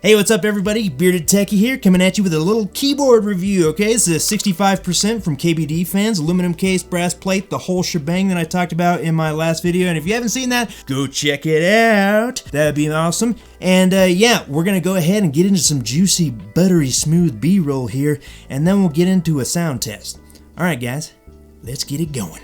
Hey, what's up everybody? Bearded Techie here, coming at you with a little keyboard review, okay? This is a 65% from KBD Fans, aluminum case, brass plate, the whole shebang that I talked about in my last video, and if you haven't seen that, go check it out. That'd be awesome. And yeah, we're gonna go ahead and get into some juicy, buttery smooth B-roll here, and then we'll get into a sound test. Alright guys, let's get it going.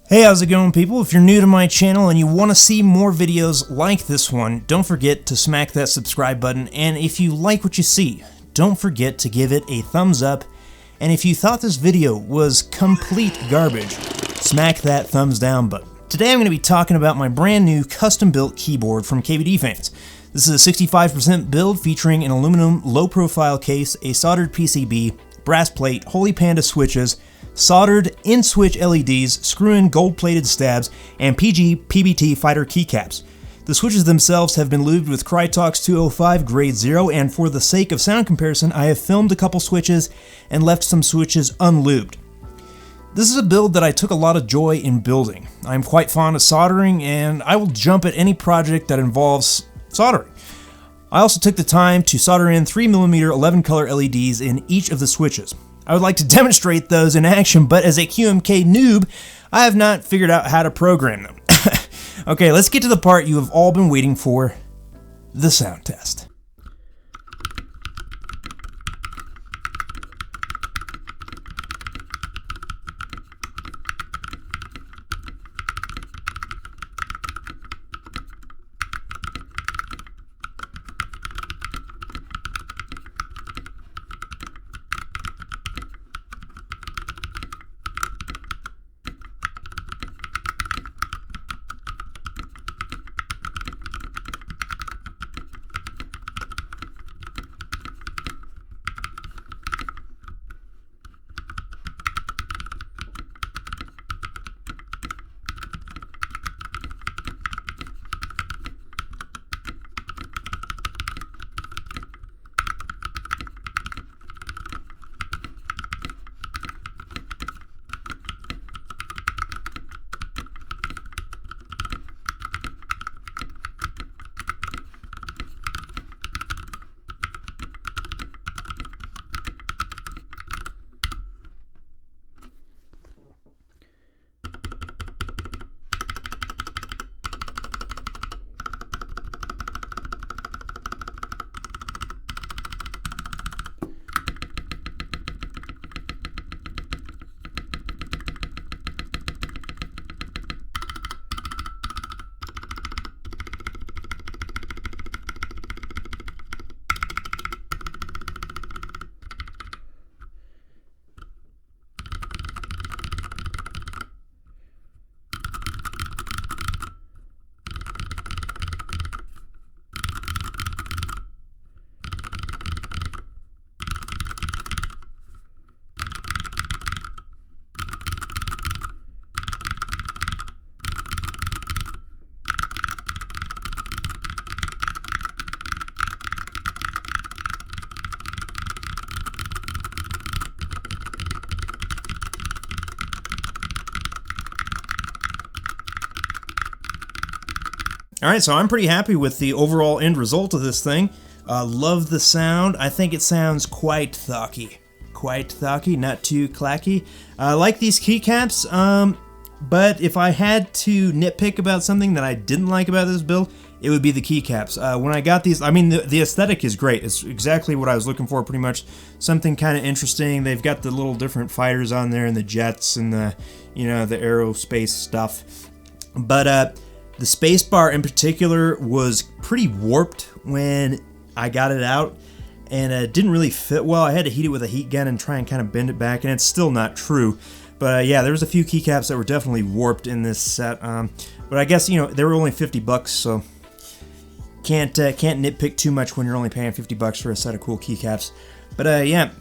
Hey, how's it going people? If you're new to my channel and you want to see more videos like this one, don't forget to smack that subscribe button, and if you like what you see, don't forget to give it a thumbs up, and if you thought this video was complete garbage, smack that thumbs down button. Today I'm going to be talking about my brand new custom built keyboard from KBD Fans. This is a 65% build featuring an aluminum low profile case, a soldered PCB, brass plate, Holy Panda switches, soldered in-switch LEDs, screw-in gold-plated stabs, and PG PBT fighter keycaps. The switches themselves have been lubed with Krytox 205 Grade 0, and for the sake of sound comparison, I have filmed a couple switches and left some switches unlubed. This is a build that I took a lot of joy in building. I'm quite fond of soldering, and I will jump at any project that involves soldering. I also took the time to solder in 3mm 11-color LEDs in each of the switches. I would like to demonstrate those in action, but as a QMK noob, I have not figured out how to program them. Okay, let's get to the part you have all been waiting for, the sound test. Alright, so I'm pretty happy with the overall end result of this thing. Love the sound. I think it sounds quite thocky. Quite thocky, not too clacky. I like these keycaps, but if I had to nitpick about something that I didn't like about this build, it would be the keycaps. When I got these, I mean, the aesthetic is great. It's exactly what I was looking for, pretty much. Something kind of interesting. They've got the little different fighters on there, and the jets, and the, you know, the aerospace stuff. But the spacebar in particular was pretty warped when I got it out, and it didn't really fit well. I had to heat it with a heat gun and try and kind of bend it back, and it's still not true. But yeah, there was a few keycaps that were definitely warped in this set. But I guess, you know, they were only 50 bucks, so can't nitpick too much when you're only paying 50 bucks for a set of cool keycaps. But yeah,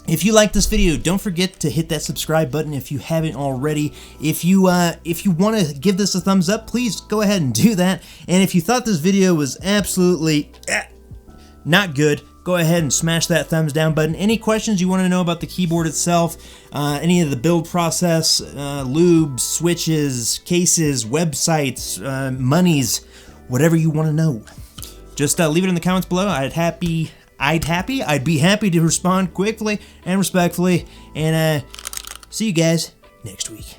if you like this video, don't forget to hit that subscribe button if you haven't already. If you want to give this a thumbs up, please go ahead and do that. And if you thought this video was absolutely not good, go ahead and smash that thumbs down button. Any questions you want to know about the keyboard itself, any of the build process, lubes, switches, cases, websites, monies, whatever you want to know, just leave it in the comments below. I'd be happy to respond quickly and respectfully. And see you guys next week.